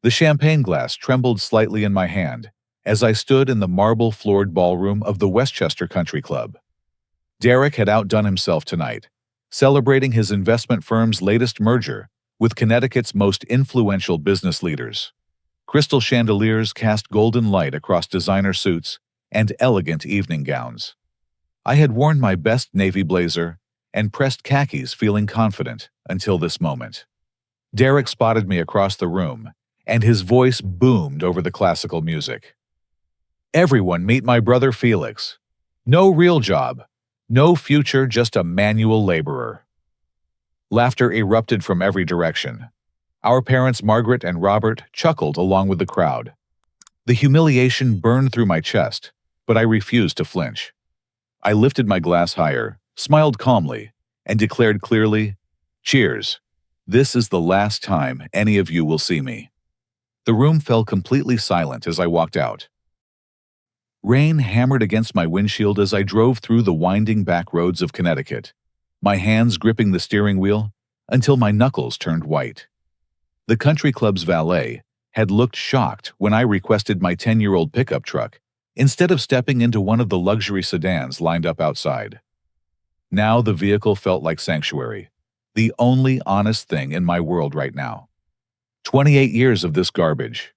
The champagne glass trembled slightly in my hand as I stood in the marble-floored ballroom of the Westchester Country Club. Derek had outdone himself tonight, celebrating his investment firm's latest merger with Connecticut's most influential business leaders. Crystal chandeliers cast golden light across designer suits and elegant evening gowns. I had worn my best navy blazer and pressed khakis, feeling confident until this moment. Derek spotted me across the room, and his voice boomed over the classical music. "Everyone meet my brother Felix. No real job, no future, just a manual laborer." Laughter erupted from every direction. Our parents, Margaret and Robert, chuckled along with the crowd. The humiliation burned through my chest, but I refused to flinch. I lifted my glass higher, smiled calmly, and declared clearly, "Cheers. This is the last time any of you will see me." The room fell completely silent as I walked out. Rain hammered against my windshield as I drove through the winding back roads of Connecticut, my hands gripping the steering wheel until my knuckles turned white. The country club's valet had looked shocked when I requested my 10-year-old pickup truck instead of stepping into one of the luxury sedans lined up outside. Now the vehicle felt like sanctuary, the only honest thing in my world right now. 28 years of this garbage.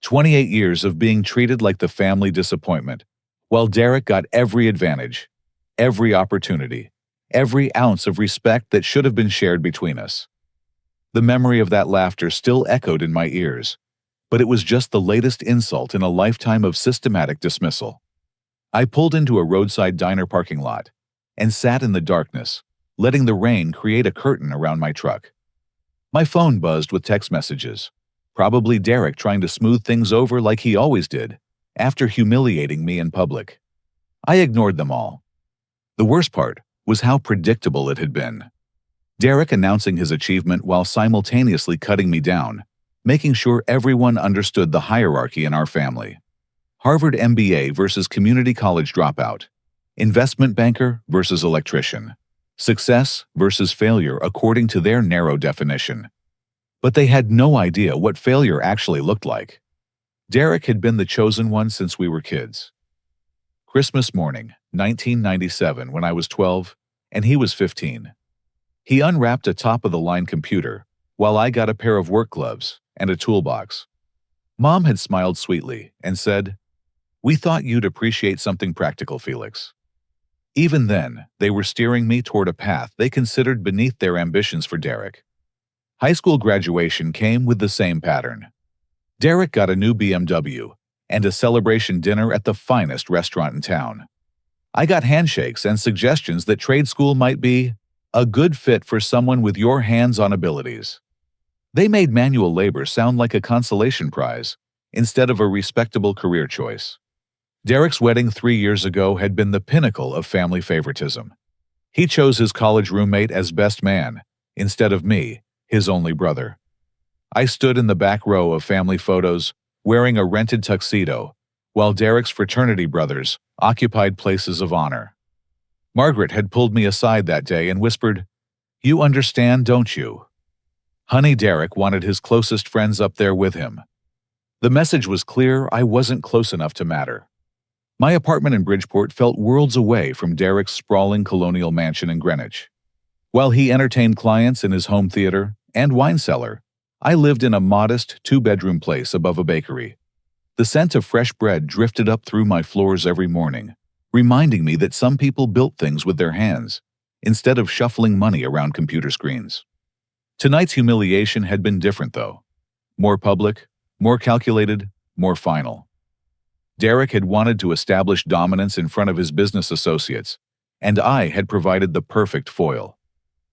28 years of being treated like the family disappointment, while Derek got every advantage, every opportunity, every ounce of respect that should have been shared between us. The memory of that laughter still echoed in my ears, but it was just the latest insult in a lifetime of systematic dismissal. I pulled into a roadside diner parking lot and sat in the darkness, letting the rain create a curtain around my truck. My phone buzzed with text messages, probably Derek trying to smooth things over like he always did, after humiliating me in public. I ignored them all. The worst part was how predictable it had been. Derek announcing his achievement while simultaneously cutting me down, making sure everyone understood the hierarchy in our family. Harvard MBA versus community college dropout. Investment banker versus electrician. Success versus failure according to their narrow definition. But they had no idea what failure actually looked like. Derek had been the chosen one since we were kids. Christmas morning, 1997, when I was 12, and he was 15. He unwrapped a top-of-the-line computer, while I got a pair of work gloves and a toolbox. Mom had smiled sweetly and said, "We thought you'd appreciate something practical, Felix." Even then, they were steering me toward a path they considered beneath their ambitions for Derek. High school graduation came with the same pattern. Derek got a new BMW and a celebration dinner at the finest restaurant in town. I got handshakes and suggestions that trade school might be a good fit for someone with your hands-on abilities. They made manual labor sound like a consolation prize instead of a respectable career choice. Derek's wedding 3 years ago had been the pinnacle of family favoritism. He chose his college roommate as best man instead of me, his only brother. I stood in the back row of family photos, wearing a rented tuxedo, while Derek's fraternity brothers occupied places of honor. Margaret had pulled me aside that day and whispered, "You understand, don't you?" Honey, Derek wanted his closest friends up there with him. The message was clear: I wasn't close enough to matter. My apartment in Bridgeport felt worlds away from Derek's sprawling colonial mansion in Greenwich. While he entertained clients in his home theater and wine cellar, I lived in a modest 2-bedroom place above a bakery. The scent of fresh bread drifted up through my floors every morning, reminding me that some people built things with their hands, instead of shuffling money around computer screens. Tonight's humiliation had been different, though. More public, more calculated, more final. Derek had wanted to establish dominance in front of his business associates, and I had provided the perfect foil.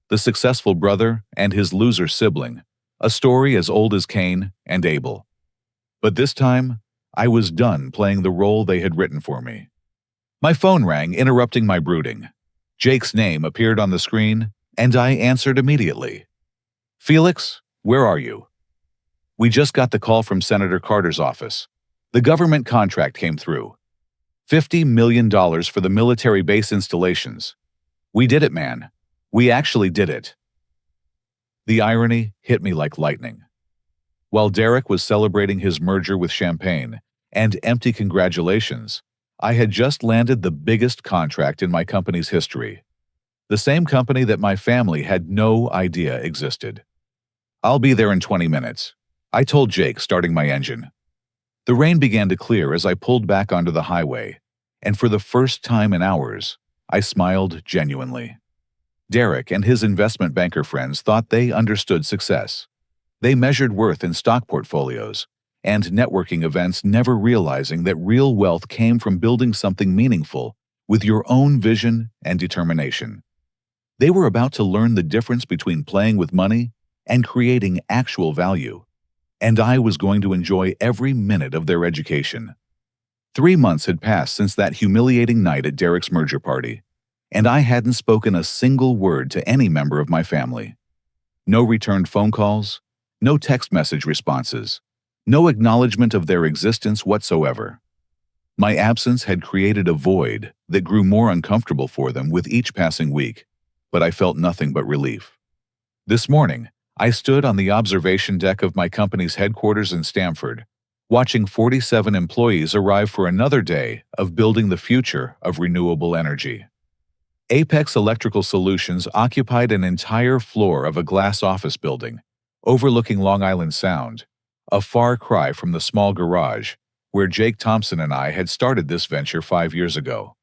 The successful brother and his loser sibling, a story as old as Cain and Abel. But this time, I was done playing the role they had written for me. My phone rang, interrupting my brooding. Jake's name appeared on the screen, and I answered immediately. "Felix, where are you?" "We just got the call from Senator Carter's office. The government contract came through. $50 million for the military base installations. We did it, man. We actually did it." The irony hit me like lightning. While Derek was celebrating his merger with champagne and empty congratulations, I had just landed the biggest contract in my company's history. The same company that my family had no idea existed. "I'll be there in 20 minutes," I told Jake, starting my engine. The rain began to clear as I pulled back onto the highway, and for the first time in hours, I smiled genuinely. Derek and his investment banker friends thought they understood success. They measured worth in stock portfolios and networking events, never realizing that real wealth came from building something meaningful with your own vision and determination. They were about to learn the difference between playing with money and creating actual value, and I was going to enjoy every minute of their education. 3 months had passed since that humiliating night at Derek's merger party, and I hadn't spoken a single word to any member of my family. No returned phone calls, no text message responses, no acknowledgement of their existence whatsoever. My absence had created a void that grew more uncomfortable for them with each passing week, but I felt nothing but relief. This morning, I stood on the observation deck of my company's headquarters in Stamford, watching 47 employees arrive for another day of building the future of renewable energy. Apex Electrical Solutions occupied an entire floor of a glass office building, overlooking Long Island Sound, a far cry from the small garage where Jake Thompson and I had started this venture 5 years ago.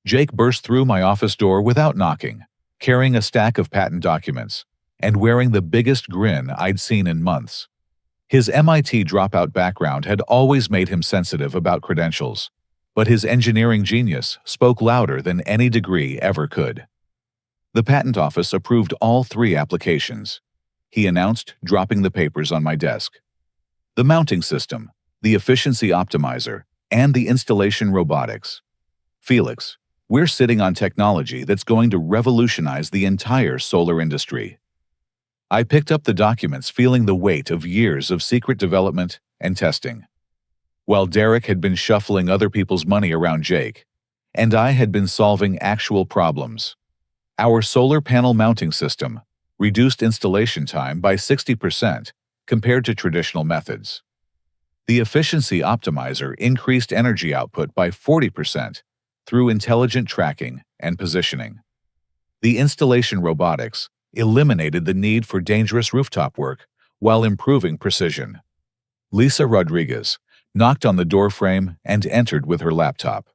Jake burst through my office door without knocking, carrying a stack of patent documents, and wearing the biggest grin I'd seen in months. His MIT dropout background had always made him sensitive about credentials, but his engineering genius spoke louder than any degree ever could. The patent office approved all 3 applications, he announced, dropping the papers on my desk. The mounting system, the efficiency optimizer, and the installation robotics. Felix, we're sitting on technology that's going to revolutionize the entire solar industry. I picked up the documents, feeling the weight of years of secret development and testing. While Derek had been shuffling other people's money around Jake, and I had been solving actual problems. Our solar panel mounting system reduced installation time by 60% compared to traditional methods. The efficiency optimizer increased energy output by 40% through intelligent tracking and positioning. The installation robotics eliminated the need for dangerous rooftop work while improving precision. Lisa Rodriguez knocked on the doorframe and entered with her laptop.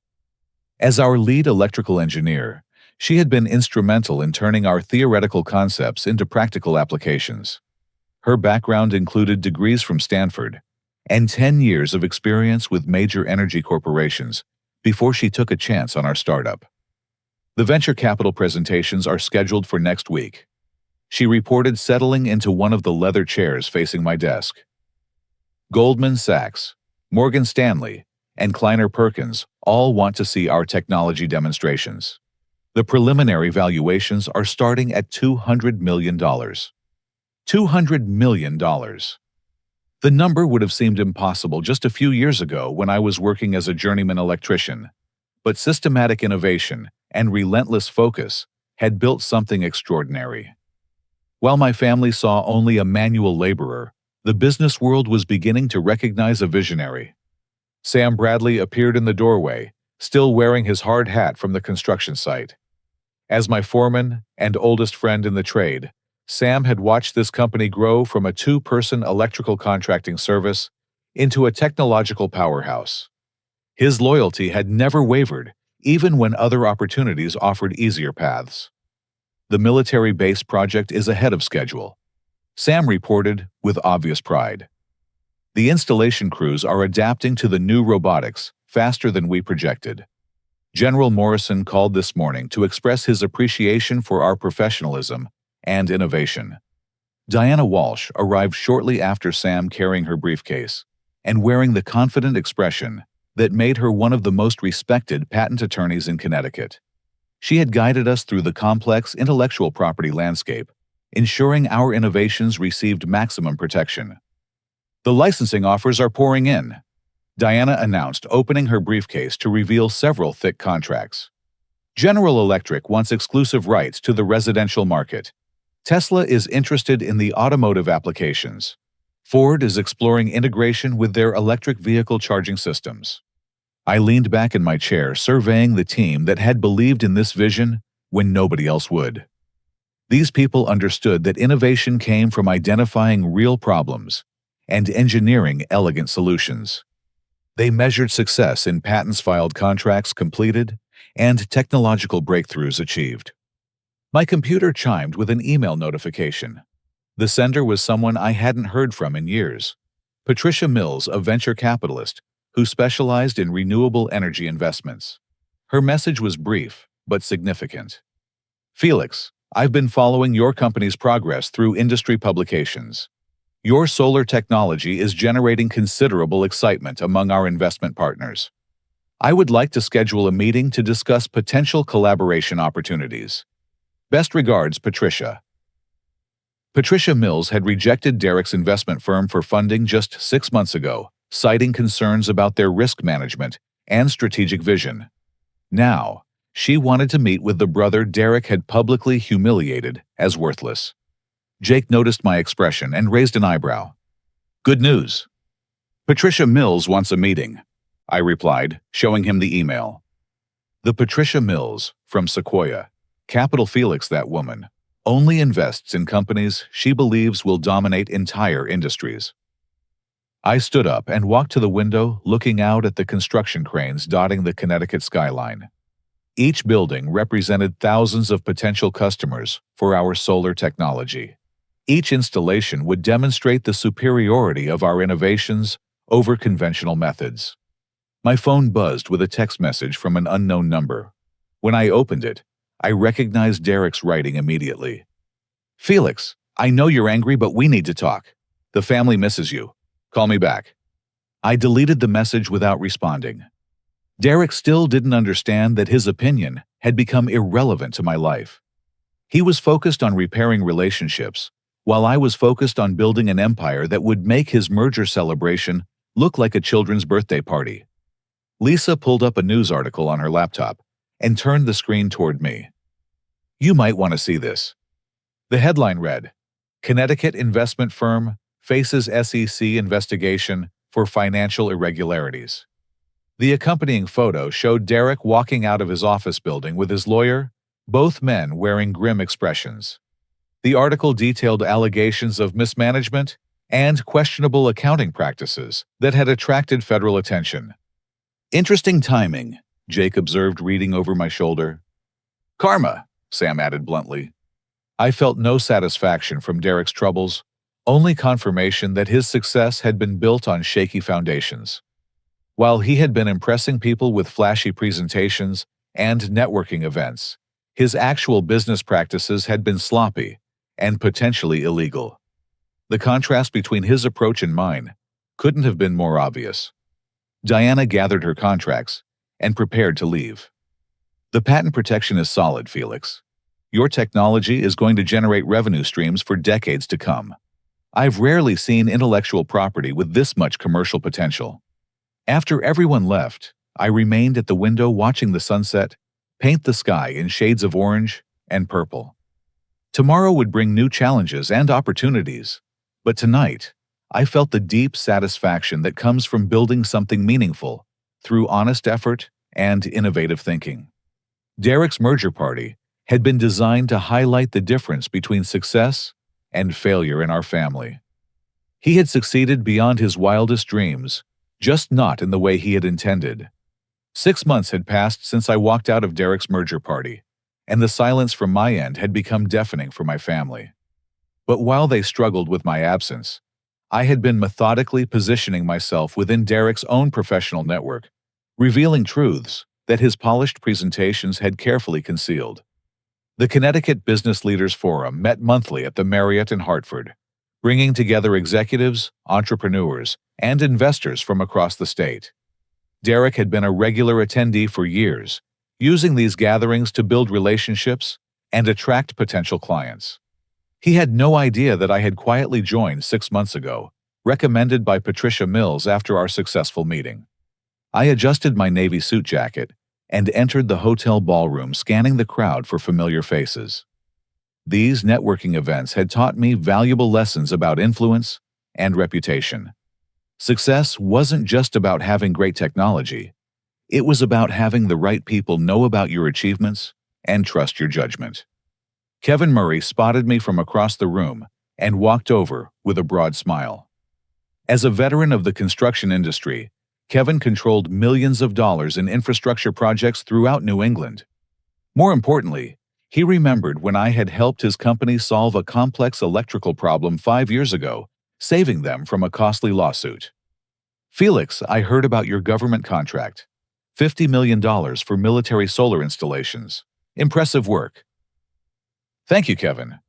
As our lead electrical engineer, she had been instrumental in turning our theoretical concepts into practical applications. Her background included degrees from Stanford and 10 years of experience with major energy corporations before she took a chance on our startup. The venture capital presentations are scheduled for next week. She reported, settling into one of the leather chairs facing my desk. Goldman Sachs, Morgan Stanley, and Kleiner Perkins all want to see our technology demonstrations. The preliminary valuations are starting at $200 million. $200 million. The number would have seemed impossible just a few years ago when I was working as a journeyman electrician, but systematic innovation and relentless focus had built something extraordinary. While my family saw only a manual laborer, the business world was beginning to recognize a visionary. Sam Bradley appeared in the doorway, still wearing his hard hat from the construction site. As my foreman and oldest friend in the trade, Sam had watched this company grow from a 2-person electrical contracting service into a technological powerhouse. His loyalty had never wavered, even when other opportunities offered easier paths. The military base project is ahead of schedule, Sam reported with obvious pride. The installation crews are adapting to the new robotics faster than we projected. General Morrison called this morning to express his appreciation for our professionalism and innovation. Diana Walsh arrived shortly after Sam, carrying her briefcase and wearing the confident expression that made her one of the most respected patent attorneys in Connecticut. She had guided us through the complex intellectual property landscape, ensuring our innovations received maximum protection. The licensing offers are pouring in, Diana announced, opening her briefcase to reveal several thick contracts. General Electric wants exclusive rights to the residential market. Tesla is interested in the automotive applications. Ford is exploring integration with their electric vehicle charging systems. I leaned back in my chair, surveying the team that had believed in this vision when nobody else would. These people understood that innovation came from identifying real problems and engineering elegant solutions. They measured success in patents filed, contracts completed, and technological breakthroughs achieved. My computer chimed with an email notification. The sender was someone I hadn't heard from in years. Patricia Mills, a venture capitalist who specialized in renewable energy investments. Her message was brief, but significant. Felix, I've been following your company's progress through industry publications. Your solar technology is generating considerable excitement among our investment partners. I would like to schedule a meeting to discuss potential collaboration opportunities. Best regards, Patricia. Patricia Mills had rejected Derek's investment firm for funding just 6 months ago, citing concerns about their risk management and strategic vision. Now, she wanted to meet with the brother Derek had publicly humiliated as worthless. Jake noticed my expression and raised an eyebrow. Good news. Patricia Mills wants a meeting, I replied, showing him the email. The Patricia Mills, from Sequoia, Capital Felix, that woman, only invests in companies she believes will dominate entire industries. I stood up and walked to the window, looking out at the construction cranes dotting the Connecticut skyline. Each building represented thousands of potential customers for our solar technology. Each installation would demonstrate the superiority of our innovations over conventional methods. My phone buzzed with a text message from an unknown number. When I opened it, I recognized Derek's writing immediately. Felix, I know you're angry, but we need to talk. The family misses you. Call me back. I deleted the message without responding. Derek still didn't understand that his opinion had become irrelevant to my life. He was focused on repairing relationships, while I was focused on building an empire that would make his merger celebration look like a children's birthday party. Lisa pulled up a news article on her laptop and turned the screen toward me. You might want to see this. The headline read, Connecticut investment firm faces SEC investigation for financial irregularities. The accompanying photo showed Derek walking out of his office building with his lawyer, both men wearing grim expressions. The article detailed allegations of mismanagement and questionable accounting practices that had attracted federal attention. Interesting timing, Jake observed, reading over my shoulder. Karma, Sam added bluntly. I felt no satisfaction from Derek's troubles, only confirmation that his success had been built on shaky foundations. While he had been impressing people with flashy presentations and networking events, his actual business practices had been sloppy and potentially illegal. The contrast between his approach and mine couldn't have been more obvious. Diana gathered her contracts and prepared to leave. The patent protection is solid, Felix. Your technology is going to generate revenue streams for decades to come. I've rarely seen intellectual property with this much commercial potential. After everyone left, I remained at the window watching the sunset paint the sky in shades of orange and purple. Tomorrow would bring new challenges and opportunities, but tonight, I felt the deep satisfaction that comes from building something meaningful through honest effort and innovative thinking. Derek's merger party had been designed to highlight the difference between success and failure in our family. He had succeeded beyond his wildest dreams, just not in the way he had intended. 6 months had passed since I walked out of Derek's merger party, and the silence from my end had become deafening for my family. But while they struggled with my absence, I had been methodically positioning myself within Derek's own professional network, revealing truths that his polished presentations had carefully concealed. The Connecticut Business Leaders Forum met monthly at the Marriott in Hartford, bringing together executives, entrepreneurs, and investors from across the state. Derek had been a regular attendee for years, using these gatherings to build relationships and attract potential clients. He had no idea that I had quietly joined 6 months ago, recommended by Patricia Mills after our successful meeting. I adjusted my navy suit jacket and entered the hotel ballroom, scanning the crowd for familiar faces. These networking events had taught me valuable lessons about influence and reputation. Success wasn't just about having great technology. It was about having the right people know about your achievements and trust your judgment. Kevin Murray spotted me from across the room and walked over with a broad smile. As a veteran of the construction industry, Kevin controlled millions of dollars in infrastructure projects throughout New England. More importantly, he remembered when I had helped his company solve a complex electrical problem 5 years ago, saving them from a costly lawsuit. "Felix, I heard about your government contract. $50 million for military solar installations. Impressive work." "Thank you, Kevin.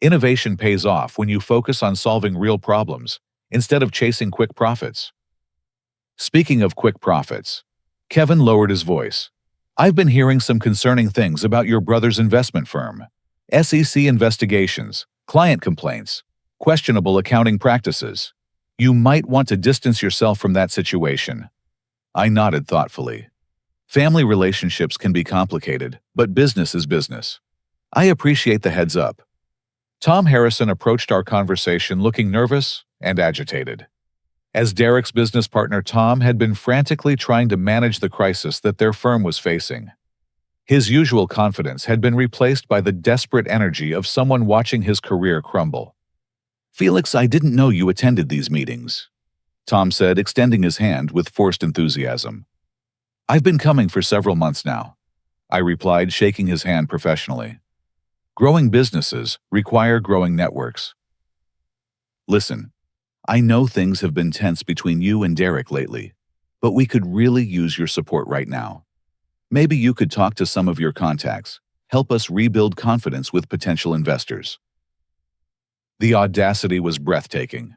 Innovation pays off when you focus on solving real problems instead of chasing quick profits." Speaking of quick profits, Kevin lowered his voice. "I've been hearing some concerning things about your brother's investment firm. SEC investigations, client complaints, questionable accounting practices. You might want to distance yourself from that situation." I nodded thoughtfully. Family relationships can be complicated, but business is business. I appreciate the heads up. Tom Harrison approached our conversation looking nervous and agitated. As Derek's business partner, Tom had been frantically trying to manage the crisis that their firm was facing. His usual confidence had been replaced by the desperate energy of someone watching his career crumble. "Felix, I didn't know you attended these meetings," Tom said, extending his hand with forced enthusiasm. "I've been coming for several months now," I replied, shaking his hand professionally. "Growing businesses require growing networks." "Listen, I know things have been tense between you and Derek lately, but we could really use your support right now. Maybe you could talk to some of your contacts, help us rebuild confidence with potential investors." The audacity was breathtaking.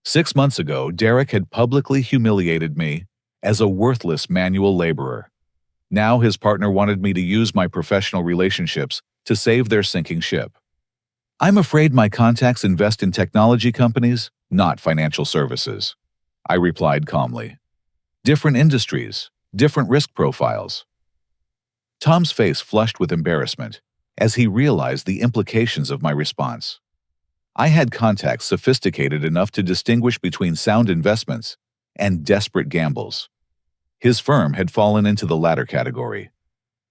6 months ago, Derek had publicly humiliated me as a worthless manual laborer. Now his partner wanted me to use my professional relationships to save their sinking ship. "I'm afraid my contacts invest in technology companies, not financial services," I replied calmly. "Different industries, different risk profiles." Tom's face flushed with embarrassment as he realized the implications of my response. I had contacts sophisticated enough to distinguish between sound investments and desperate gambles. His firm had fallen into the latter category.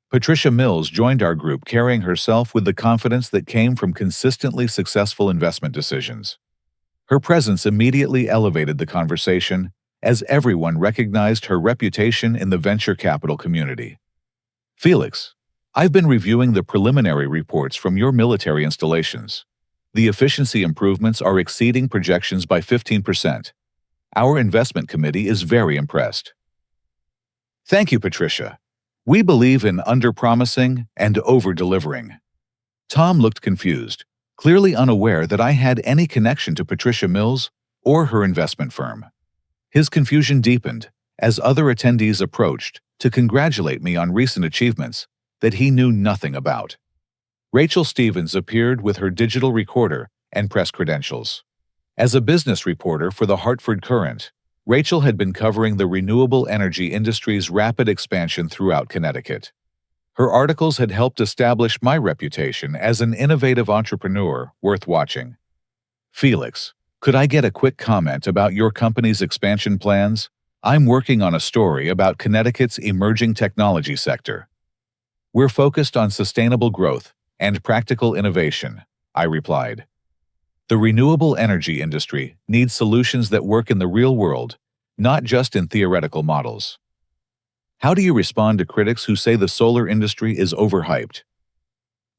Patricia Mills joined our group carrying herself with the confidence that came from consistently successful investment decisions. Her presence immediately elevated the conversation as everyone recognized her reputation in the venture capital community. "Felix, I've been reviewing the preliminary reports from your military installations. The efficiency improvements are exceeding projections by 15%. Our investment committee is very impressed." "Thank you, Patricia. We believe in under-promising and over-delivering." Tom looked confused, clearly unaware that I had any connection to Patricia Mills or her investment firm. His confusion deepened as other attendees approached to congratulate me on recent achievements that he knew nothing about. Rachel Stevens appeared with her digital recorder and press credentials. As a business reporter for the Hartford Courant, Rachel had been covering the renewable energy industry's rapid expansion throughout Connecticut. Her articles had helped establish my reputation as an innovative entrepreneur worth watching. "Felix, could I get a quick comment about your company's expansion plans? I'm working on a story about Connecticut's emerging technology sector." "We're focused on sustainable growth and practical innovation," I replied. "The renewable energy industry needs solutions that work in the real world, not just in theoretical models." "How do you respond to critics who say the solar industry is overhyped?"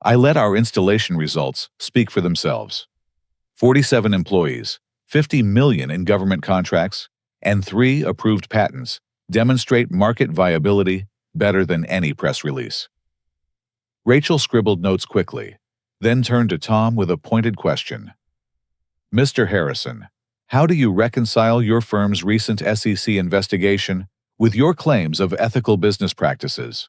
I let our installation results speak for themselves. 47 employees, 50 million in government contracts, and 3 approved patents demonstrate market viability better than any press release. Rachel scribbled notes quickly, then turned to Tom with a pointed question. "Mr. Harrison, how do you reconcile your firm's recent SEC investigation with your claims of ethical business practices?"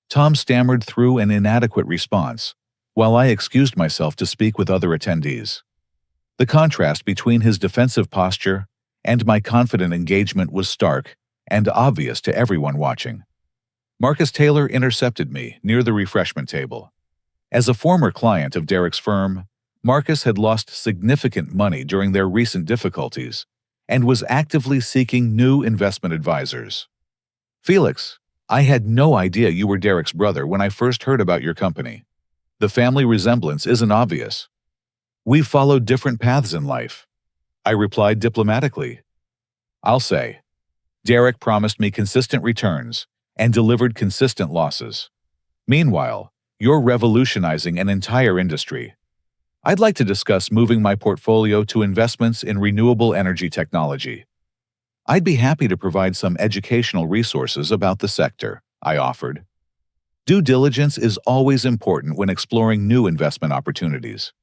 Tom stammered through an inadequate response, while I excused myself to speak with other attendees. The contrast between his defensive posture and my confident engagement was stark and obvious to everyone watching. Marcus Taylor intercepted me near the refreshment table. As a former client of Derek's firm, Marcus had lost significant money during their recent difficulties and was actively seeking new investment advisors. Felix, I had no idea you were Derek's brother when I first heard about your company. The family resemblance isn't obvious. We've followed different paths in life, I replied diplomatically. I'll say, Derek promised me consistent returns and delivered consistent losses. Meanwhile, you're revolutionizing an entire industry. I'd like to discuss moving my portfolio to investments in renewable energy technology. I'd be happy to provide some educational resources about the sector, I offered. Due diligence is always important when exploring new investment opportunities.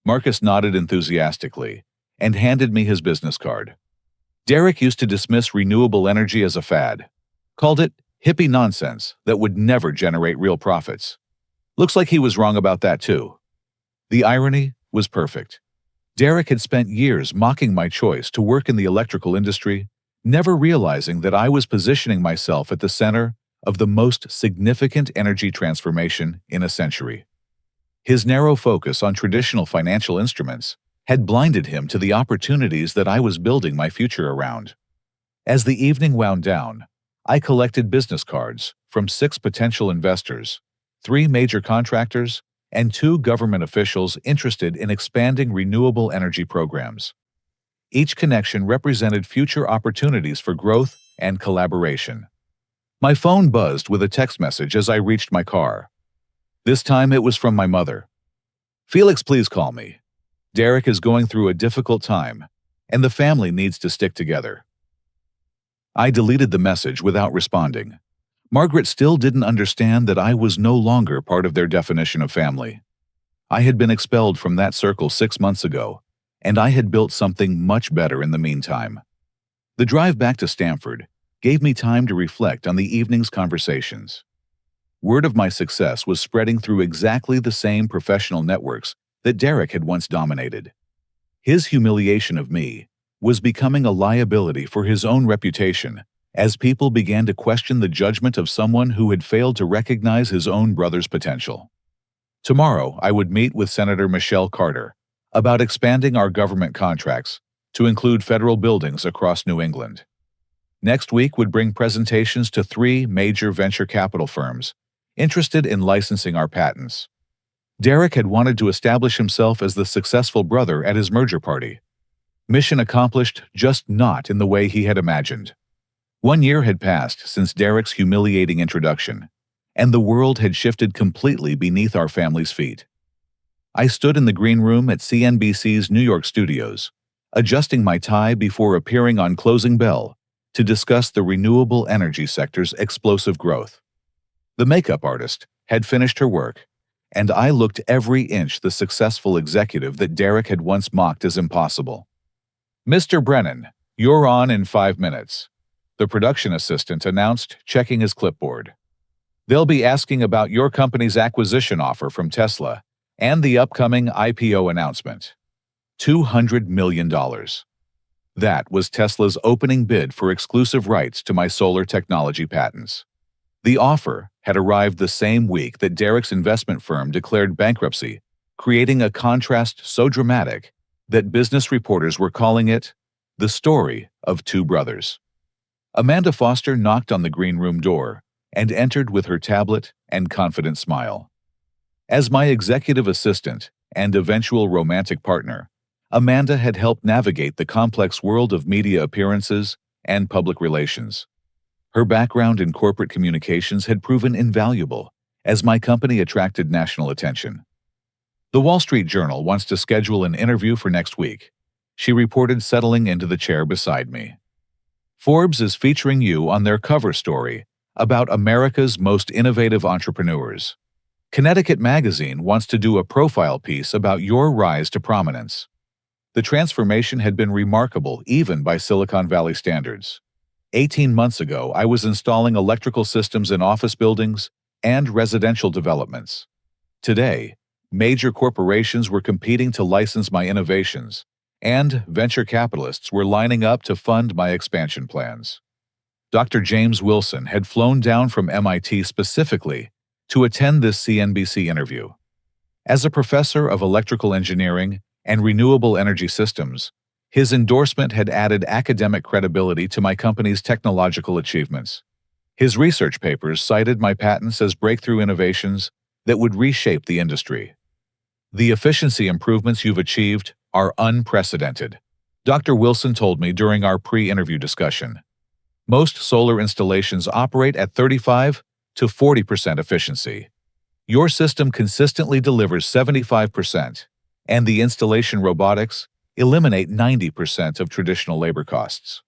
Marcus nodded enthusiastically and handed me his business card. Derek used to dismiss renewable energy as a fad, called it hippie nonsense that would never generate real profits. Looks like he was wrong about that too. The irony was perfect. Derek had spent years mocking my choice to work in the electrical industry, never realizing that I was positioning myself at the center of the most significant energy transformation in a century. His narrow focus on traditional financial instruments had blinded him to the opportunities that I was building my future around. As the evening wound down, I collected business cards from 6 potential investors, 3 major contractors, and 2 government officials interested in expanding renewable energy programs. Each connection represented future opportunities for growth and collaboration. My phone buzzed with a text message as I reached my car. This time it was from my mother. Felix, please call me. Derek is going through a difficult time, and the family needs to stick together. I deleted the message without responding. Margaret still didn't understand that I was no longer part of their definition of family. I had been expelled from that circle 6 months ago, and I had built something much better in the meantime. The drive back to Stamford gave me time to reflect on the evening's conversations. Word of my success was spreading through exactly the same professional networks that Derek had once dominated. His humiliation of me was becoming a liability for his own reputation as people began to question the judgment of someone who had failed to recognize his own brother's potential. Tomorrow, I would meet with Senator Michelle Carter about expanding our government contracts to include federal buildings across New England. Next week would bring presentations to 3 major venture capital firms interested in licensing our patents. Derek had wanted to establish himself as the successful brother at his merger party. Mission accomplished, just not in the way he had imagined. 1 year had passed since Derek's humiliating introduction, and the world had shifted completely beneath our family's feet. I stood in the green room at CNBC's New York studios, adjusting my tie before appearing on Closing Bell to discuss the renewable energy sector's explosive growth. The makeup artist had finished her work, and I looked every inch the successful executive that Derek had once mocked as impossible. Mr. Brennan, you're on in 5 minutes, the production assistant announced, checking his clipboard. They'll be asking about your company's acquisition offer from Tesla and the upcoming IPO announcement. $200 million. That was Tesla's opening bid for exclusive rights to my solar technology patents. The offer had arrived the same week that Derek's investment firm declared bankruptcy, creating a contrast so dramatic that business reporters were calling it the story of 2 brothers. Amanda Foster knocked on the green room door and entered with her tablet and confident smile. As my executive assistant and eventual romantic partner, Amanda had helped navigate the complex world of media appearances and public relations. Her background in corporate communications had proven invaluable as my company attracted national attention. The Wall Street Journal wants to schedule an interview for next week, she reported, settling into the chair beside me. Forbes is featuring you on their cover story about America's most innovative entrepreneurs. Connecticut Magazine wants to do a profile piece about your rise to prominence. The transformation had been remarkable even by Silicon Valley standards. 18 months ago, I was installing electrical systems in office buildings and residential developments. Today, major corporations were competing to license my innovations, and venture capitalists were lining up to fund my expansion plans. Dr. James Wilson had flown down from MIT specifically to attend this CNBC interview. As a professor of electrical engineering and renewable energy systems, his endorsement had added academic credibility to my company's technological achievements. His research papers cited my patents as breakthrough innovations that would reshape the industry. The efficiency improvements you've achieved are unprecedented, Dr. Wilson told me during our pre-interview discussion. Most solar installations operate at 35 to 40% efficiency. Your system consistently delivers 75%, and the installation robotics eliminate 90% of traditional labor costs.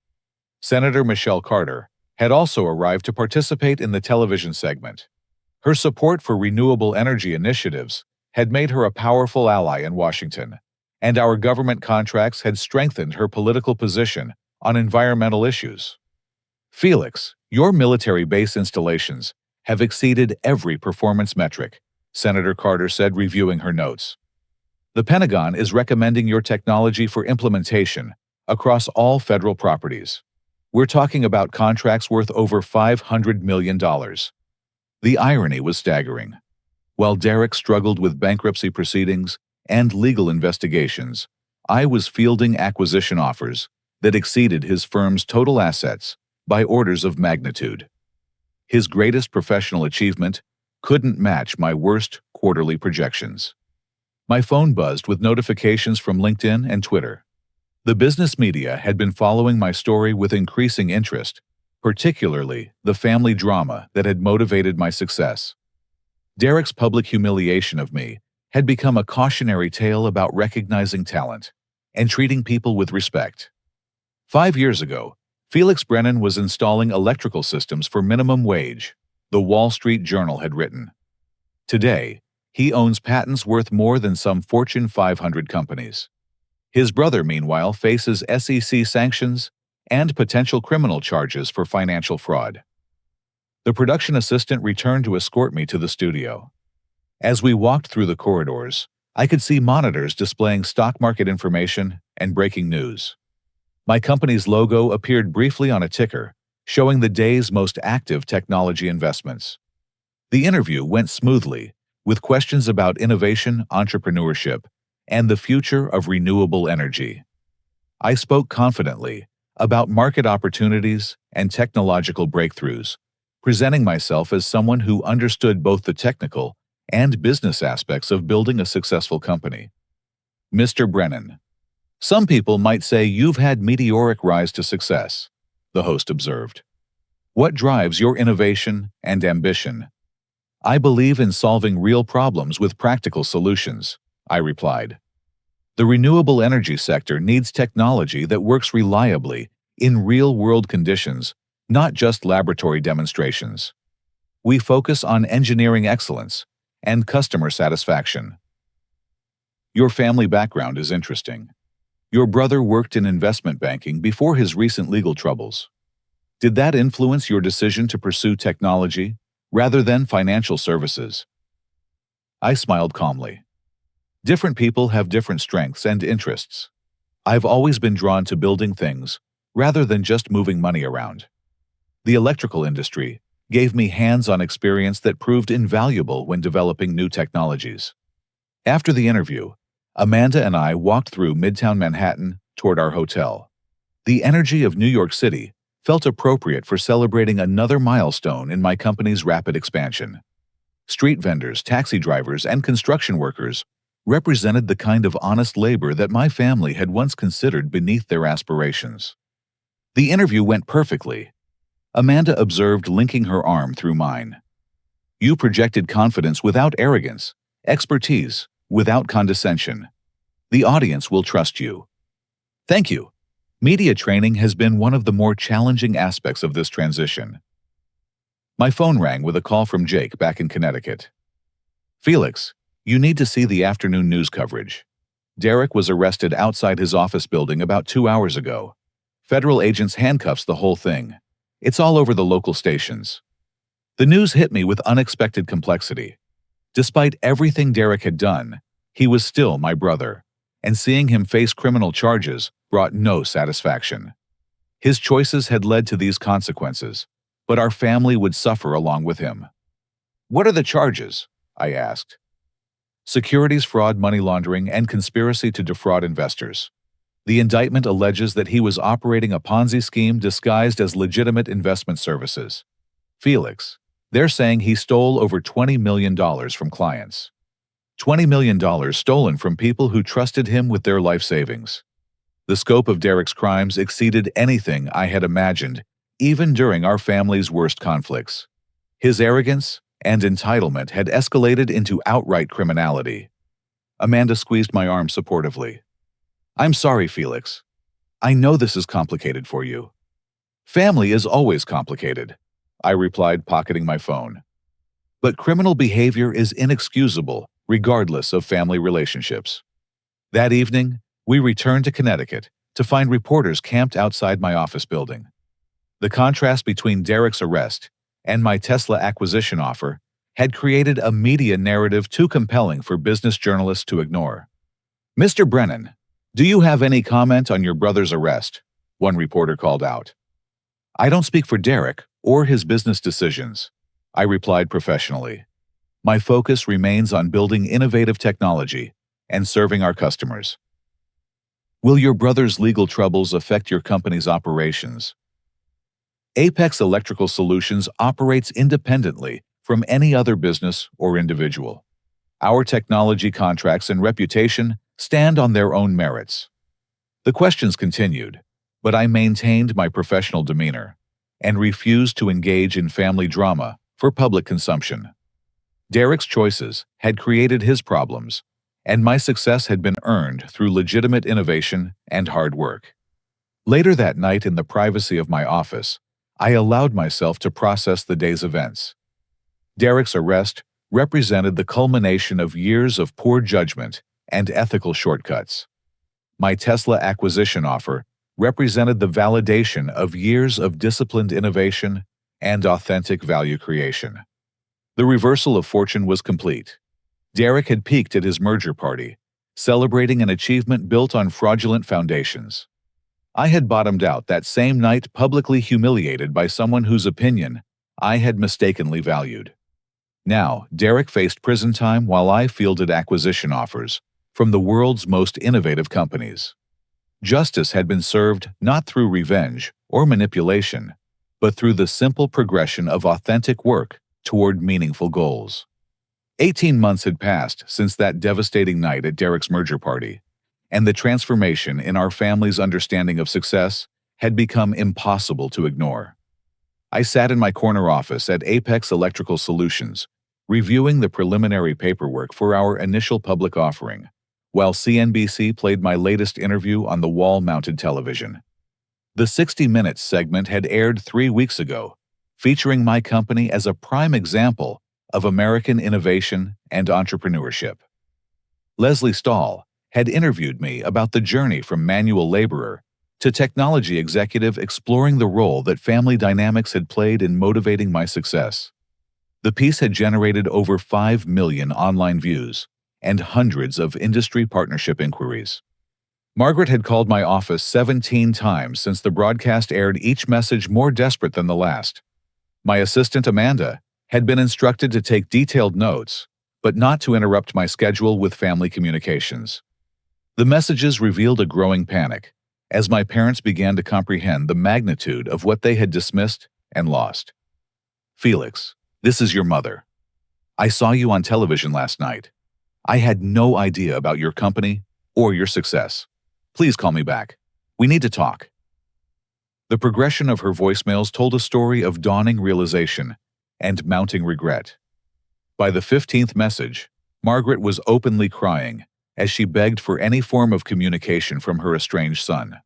Senator Michelle Carter had also arrived to participate in the television segment. Her support for renewable energy initiatives had made her a powerful ally in Washington, and our government contracts had strengthened her political position on environmental issues. Felix, your military base installations have exceeded every performance metric, Senator Carter said, reviewing her notes. The Pentagon is recommending your technology for implementation across all federal properties. We're talking about contracts worth over $500 million. The irony was staggering. While Derek struggled with bankruptcy proceedings and legal investigations, I was fielding acquisition offers that exceeded his firm's total assets by orders of magnitude. His greatest professional achievement couldn't match my worst quarterly projections. My phone buzzed with notifications from LinkedIn and Twitter. The business media had been following my story with increasing interest, particularly the family drama that had motivated my success. Derek's public humiliation of me had become a cautionary tale about recognizing talent and treating people with respect. 5 years ago, Felix Brennan was installing electrical systems for minimum wage, the Wall Street Journal had written. Today, he owns patents worth more than some Fortune 500 companies. His brother, meanwhile, faces SEC sanctions and potential criminal charges for financial fraud. The production assistant returned to escort me to the studio. As we walked through the corridors, I could see monitors displaying stock market information and breaking news. My company's logo appeared briefly on a ticker, showing the day's most active technology investments. The interview went smoothly, with questions about innovation, entrepreneurship, and the future of renewable energy. I spoke confidently about market opportunities and technological breakthroughs, presenting myself as someone who understood both the technical and business aspects of building a successful company. Mr. Brennan, some people might say you've had meteoric rise to success, the host observed. What drives your innovation and ambition? I believe in solving real problems with practical solutions, I replied. The renewable energy sector needs technology that works reliably in real-world conditions, not just laboratory demonstrations. We focus on engineering excellence and customer satisfaction. Your family background is interesting. Your brother worked in investment banking before his recent legal troubles. Did that influence your decision to pursue technology rather than financial services? I smiled calmly. Different people have different strengths and interests. I've always been drawn to building things rather than just moving money around. The electrical industry gave me hands-on experience that proved invaluable when developing new technologies. After the interview, Amanda and I walked through Midtown Manhattan toward our hotel. The energy of New York City felt appropriate for celebrating another milestone in my company's rapid expansion. Street vendors, taxi drivers, and construction workers represented the kind of honest labor that my family had once considered beneath their aspirations. The interview went perfectly. Amanda observed, linking her arm through mine. You projected confidence without arrogance, expertise without condescension. The audience will trust you. Thank you. Media training has been one of the more challenging aspects of this transition. My phone rang with a call from Jake back in Connecticut. Felix, you need to see the afternoon news coverage. Derek was arrested outside his office building about 2 hours ago. Federal agents handcuffs the whole thing. It's all over the local stations. The news hit me with unexpected complexity. Despite everything Derek had done, he was still my brother, and seeing him face criminal charges brought no satisfaction. His choices had led to these consequences, but our family would suffer along with him. What are the charges? I asked. securities fraud, money laundering, and conspiracy to defraud investors. The indictment alleges that he was operating a Ponzi scheme disguised as legitimate investment services. Felix. They're saying he stole over $20 million from clients. $20 million stolen from people who trusted him with their life savings. The scope of Derek's crimes exceeded anything I had imagined, even during our family's worst conflicts. His arrogance and entitlement had escalated into outright criminality. Amanda squeezed my arm supportively. I'm sorry, Felix. I know this is complicated for you. Family is always complicated, I replied, pocketing my phone. But criminal behavior is inexcusable, regardless of family relationships. That evening, we returned to Connecticut to find reporters camped outside my office building. The contrast between Derek's arrest and my Tesla acquisition offer had created a media narrative too compelling for business journalists to ignore. Mr. Brennan, do you have any comment on your brother's arrest? One reporter called out. I don't speak for Derek or his business decisions, I replied professionally. My focus remains on building innovative technology and serving our customers. Will your brother's legal troubles affect your company's operations? Apex Electrical Solutions operates independently from any other business or individual. Our technology contracts and reputation stand on their own merits. The questions continued, but I maintained my professional demeanor and refused to engage in family drama for public consumption. Derek's choices had created his problems, and my success had been earned through legitimate innovation and hard work. Later that night, in the privacy of my office, I allowed myself to process the day's events. Derek's arrest represented the culmination of years of poor judgment and ethical shortcuts. My Tesla acquisition offer represented the validation of years of disciplined innovation and authentic value creation. The reversal of fortune was complete. Derek had peaked at his merger party, celebrating an achievement built on fraudulent foundations. I had bottomed out that same night, publicly humiliated by someone whose opinion I had mistakenly valued. Now, Derek faced prison time while I fielded acquisition offers from the world's most innovative companies. Justice had been served not through revenge or manipulation, but through the simple progression of authentic work toward meaningful goals. 18 months had passed since that devastating night at Derek's merger party, and the transformation in our family's understanding of success had become impossible to ignore. I sat in my corner office at Apex Electrical Solutions, reviewing the preliminary paperwork for our initial public offering, while CNBC played my latest interview on the wall-mounted television. The 60 Minutes segment had aired 3 weeks ago, featuring my company as a prime example of American innovation and entrepreneurship. Leslie Stahl had interviewed me about the journey from manual laborer to technology executive, exploring the role that family dynamics had played in motivating my success. The piece had generated over 5 million online views and hundreds of industry partnership inquiries. Margaret had called my office 17 times since the broadcast aired, each message more desperate than the last. My assistant Amanda had been instructed to take detailed notes, but not to interrupt my schedule with family communications. The messages revealed a growing panic as my parents began to comprehend the magnitude of what they had dismissed and lost. Felix, this is your mother. I saw you on television last night. I had no idea about your company or your success. Please call me back. We need to talk. The progression of her voicemails told a story of dawning realization and mounting regret. By the 15th message, Margaret was openly crying as she begged for any form of communication from her estranged son.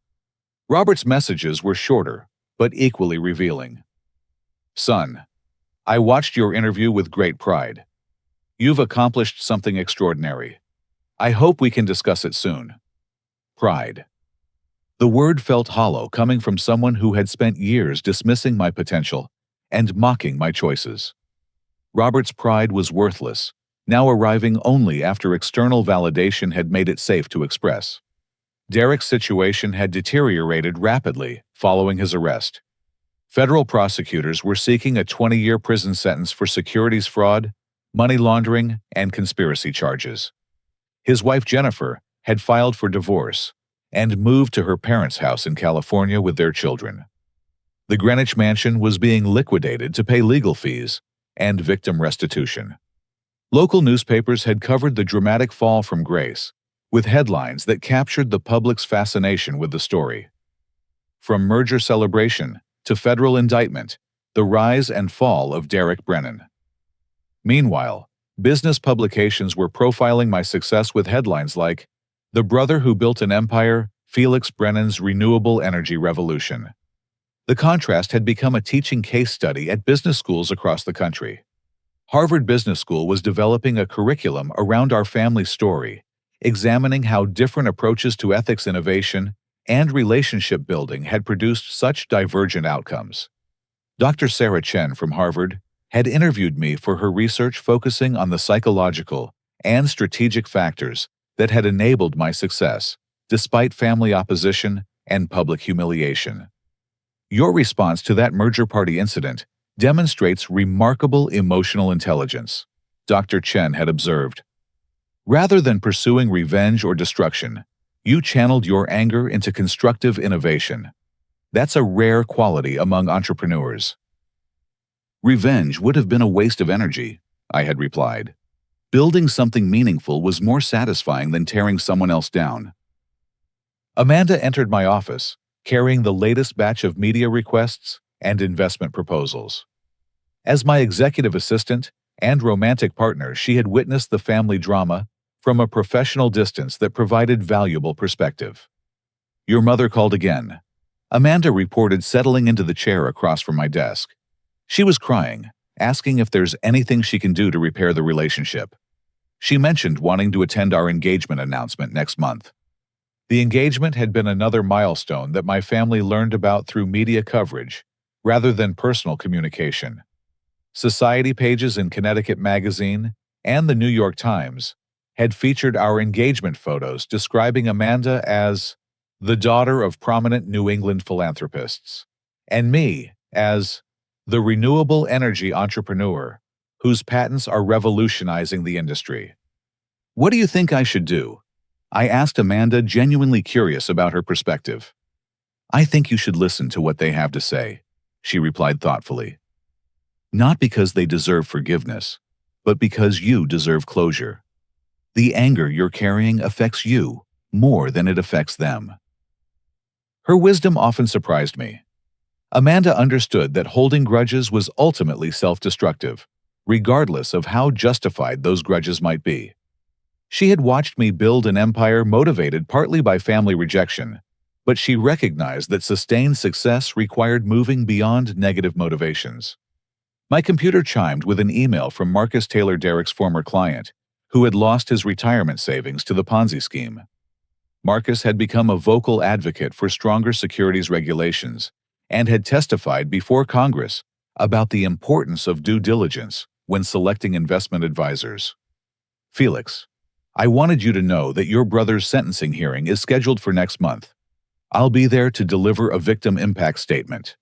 Robert's messages were shorter, but equally revealing. Son, I watched your interview with great pride. You've accomplished something extraordinary. I hope we can discuss it soon. Pride. The word felt hollow, coming from someone who had spent years dismissing my potential and mocking my choices. Robert's pride was worthless, now arriving only after external validation had made it safe to express. Derek's situation had deteriorated rapidly following his arrest. Federal prosecutors were seeking a 20-year prison sentence for securities fraud, money laundering, and conspiracy charges. His wife Jennifer had filed for divorce and moved to her parents' house in California with their children. The Greenwich mansion was being liquidated to pay legal fees and victim restitution. Local newspapers had covered the dramatic fall from grace, with headlines that captured the public's fascination with the story. From merger celebration to federal indictment, the rise and fall of Derek Brennan. Meanwhile, business publications were profiling my success with headlines like, "The brother who built an empire, Felix Brennan's renewable energy revolution." The contrast had become a teaching case study at business schools across the country. Harvard Business School was developing a curriculum around our family story, examining how different approaches to ethics innovation and relationship building had produced such divergent outcomes. Dr. Sarah Chen from Harvard had interviewed me for her research focusing on the psychological and strategic factors that had enabled my success, despite family opposition and public humiliation. Your response to that merger party incident demonstrates remarkable emotional intelligence, Dr. Chen had observed. Rather than pursuing revenge or destruction, you channeled your anger into constructive innovation. That's a rare quality among entrepreneurs. Revenge would have been a waste of energy, I had replied. Building something meaningful was more satisfying than tearing someone else down. Amanda entered my office, carrying the latest batch of media requests and investment proposals. As my executive assistant and romantic partner, she had witnessed the family drama from a professional distance that provided valuable perspective. "Your mother called again," Amanda reported, settling into the chair across from my desk. She was crying, asking if there's anything she can do to repair the relationship. She mentioned wanting to attend our engagement announcement next month. The engagement had been another milestone that my family learned about through media coverage, rather than personal communication. Society pages in Connecticut Magazine and the New York Times had featured our engagement photos describing Amanda as the daughter of prominent New England philanthropists, and me as the renewable energy entrepreneur whose patents are revolutionizing the industry. "What do you think I should do?" I asked Amanda, genuinely curious about her perspective. "I think you should listen to what they have to say," she replied thoughtfully. "Not because they deserve forgiveness, but because you deserve closure. The anger you're carrying affects you more than it affects them." Her wisdom often surprised me. Amanda understood that holding grudges was ultimately self-destructive, regardless of how justified those grudges might be. She had watched me build an empire motivated partly by family rejection, but she recognized that sustained success required moving beyond negative motivations. My computer chimed with an email from Marcus Taylor, Derek's former client, who had lost his retirement savings to the Ponzi scheme. Marcus had become a vocal advocate for stronger securities regulations and had testified before Congress about the importance of due diligence when selecting investment advisors. "Felix, I wanted you to know that your brother's sentencing hearing is scheduled for next month. I'll be there to deliver a victim impact statement.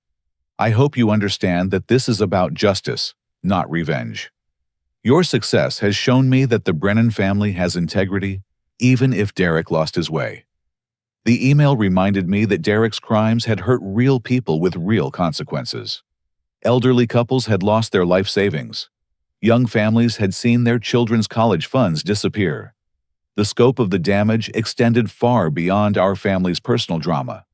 I hope you understand that this is about justice, not revenge. Your success has shown me that the Brennan family has integrity, even if Derek lost his way." The email reminded me that Derek's crimes had hurt real people with real consequences. Elderly couples had lost their life savings. Young families had seen their children's college funds disappear. The scope of the damage extended far beyond our family's personal drama.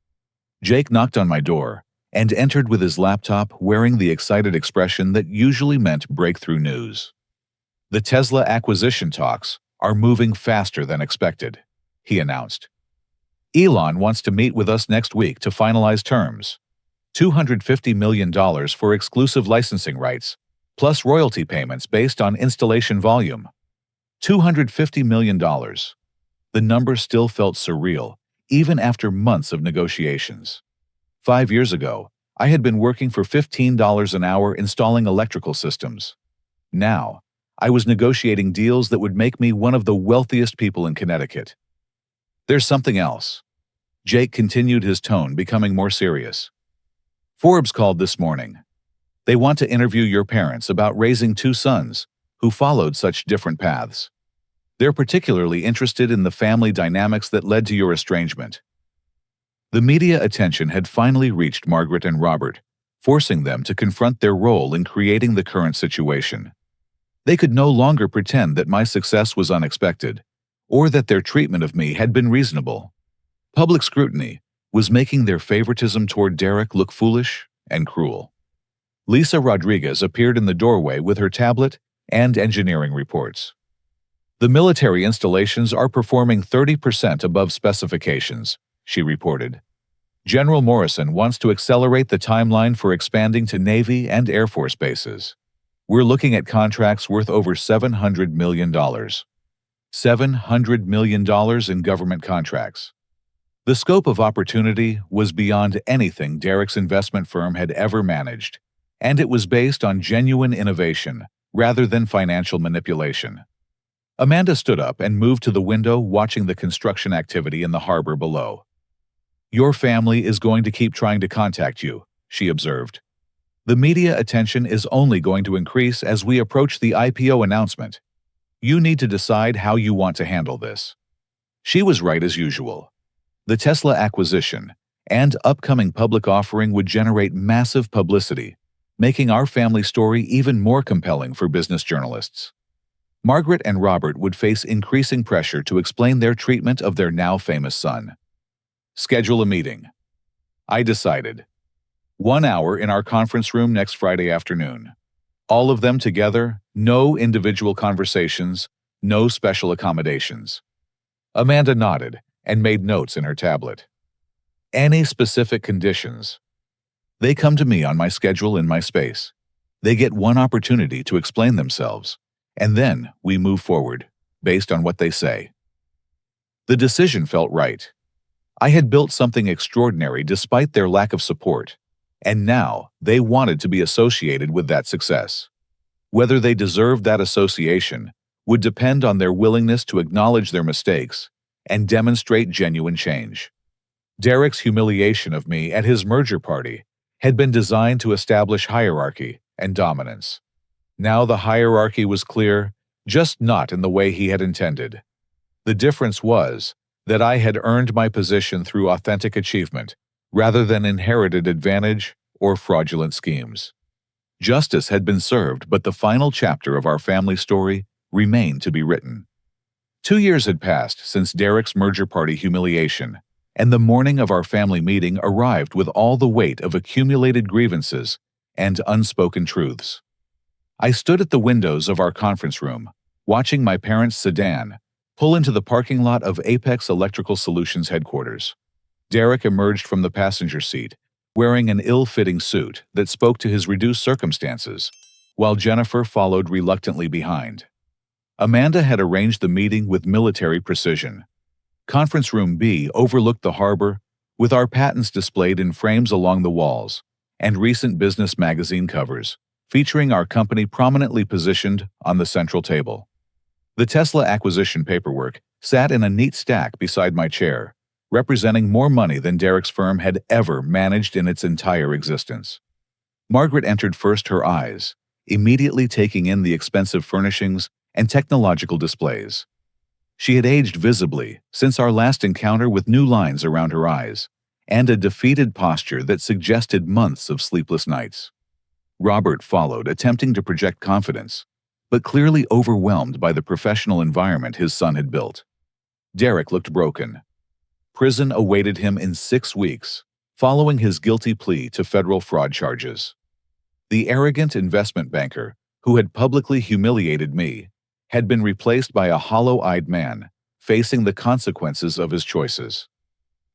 Jake knocked on my door and entered with his laptop, wearing the excited expression that usually meant breakthrough news. "The Tesla acquisition talks are moving faster than expected," he announced. "Elon wants to meet with us next week to finalize terms. $250 million for exclusive licensing rights, plus royalty payments based on installation volume. $250 million. The number still felt surreal, even after months of negotiations. 5 years ago, I had been working for $15 an hour installing electrical systems. Now, I was negotiating deals that would make me one of the wealthiest people in Connecticut. "There's something else." Jake continued, his tone becoming more serious. "Forbes called this morning. They want to interview your parents about raising 2 sons who followed such different paths. They're particularly interested in the family dynamics that led to your estrangement. The media attention had finally reached Margaret and Robert, forcing them to confront their role in creating the current situation. They could no longer pretend that my success was unexpected, or that their treatment of me had been reasonable. Public scrutiny was making their favoritism toward Derek look foolish and cruel. Lisa Rodriguez appeared in the doorway with her tablet and engineering reports. The military installations are performing 30% above specifications, she reported. General Morrison wants to accelerate the timeline for expanding to Navy and Air Force bases. We're looking at contracts worth over $700 million. $700 million in government contracts. The scope of opportunity was beyond anything Derek's investment firm had ever managed, and it was based on genuine innovation rather than financial manipulation. Amanda stood up and moved to the window, watching the construction activity in the harbor below. "Your family is going to keep trying to contact you," she observed. "The media attention is only going to increase as we approach the IPO announcement. You need to decide how you want to handle this." She was right as usual. The Tesla acquisition and upcoming public offering would generate massive publicity, making our family story even more compelling for business journalists. Margaret and Robert would face increasing pressure to explain their treatment of their now famous son. Schedule a meeting. I decided. 1 hour in our conference room next Friday afternoon. All of them together, no individual conversations, no special accommodations. Amanda nodded and made notes in her tablet. Any specific conditions? They come to me on my schedule in my space. They get one opportunity to explain themselves, and then we move forward, based on what they say. The decision felt right. I had built something extraordinary despite their lack of support, and now they wanted to be associated with that success. Whether they deserved that association would depend on their willingness to acknowledge their mistakes and demonstrate genuine change. Derek's humiliation of me at his merger party had been designed to establish hierarchy and dominance. Now the hierarchy was clear, just not in the way he had intended. The difference was that I had earned my position through authentic achievement, rather than inherited advantage or fraudulent schemes. Justice had been served, but the final chapter of our family story remained to be written. 2 years had passed since Derek's merger party humiliation, and the morning of our family meeting arrived with all the weight of accumulated grievances and unspoken truths. I stood at the windows of our conference room, watching my parents' sedan pull into the parking lot of Apex Electrical Solutions headquarters. Derek emerged from the passenger seat, wearing an ill-fitting suit that spoke to his reduced circumstances, while Jennifer followed reluctantly behind. Amanda had arranged the meeting with military precision. Conference Room B overlooked the harbor, with our patents displayed in frames along the walls, and recent business magazine covers, featuring our company prominently positioned on the central table. The Tesla acquisition paperwork sat in a neat stack beside my chair, representing more money than Derek's firm had ever managed in its entire existence. Margaret entered first, her eyes immediately taking in the expensive furnishings and technological displays. She had aged visibly since our last encounter, with new lines around her eyes and a defeated posture that suggested months of sleepless nights. Robert followed, attempting to project confidence, but clearly overwhelmed by the professional environment his son had built. Derek looked broken. Prison awaited him in 6 weeks, following his guilty plea to federal fraud charges. The arrogant investment banker, who had publicly humiliated me, had been replaced by a hollow-eyed man, facing the consequences of his choices.